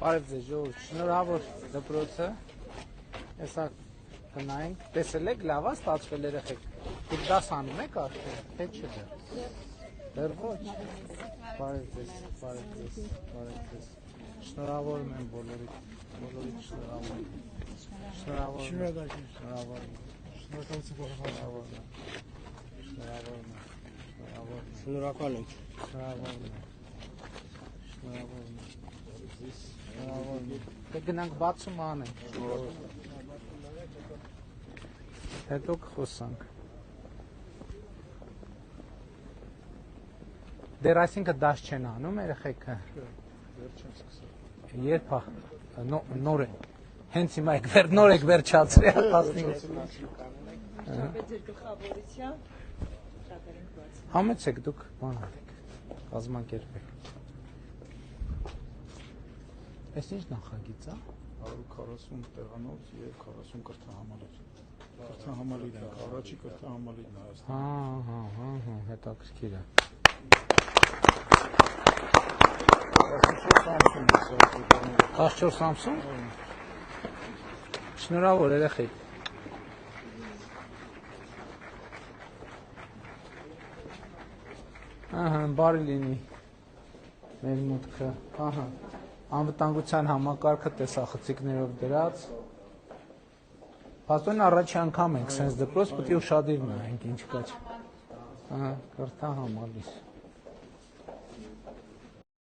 Բարև ձեզ ժողովուրդ, շնորհավոր դպրոցը, հեսա գնայինք, տեսել եք, լավ է ստացվել երեխեք, դուք դաս անում եք արդեն, թե չէ դեռ ոչ, բարև ձեզ, շնորհավորում եմ բոլորիդ շնորհակալ ենք, Դե գնանք բացում անենք, հետո կխոսանք, դեր այսինքը դաշ չեն անում երեխեքը, երբ նոր է, հենց հիմա նոր եք վերջացրի, համեցեք դուք բանալեք, կազմակերպեք, Այս ինչ նախագիծ է? 140 տեղանոց և 40 կրթահամալիր։ Կրթահամալիր ենք, առաջի կրթահամալիրն Հայաստանում։ հետաքրքիր է։ 14 Samsung։ Շնորհավոր երեխեք։ Բարի լինի մեր մուտքը, Անվտանգության համակարգը տեսախցիկներով դրած, Փաստորեն առաջի անգամ ենք սենց դպրոց, պետք է ուշադիր նայենք ինչ կա, կրթահամալիր։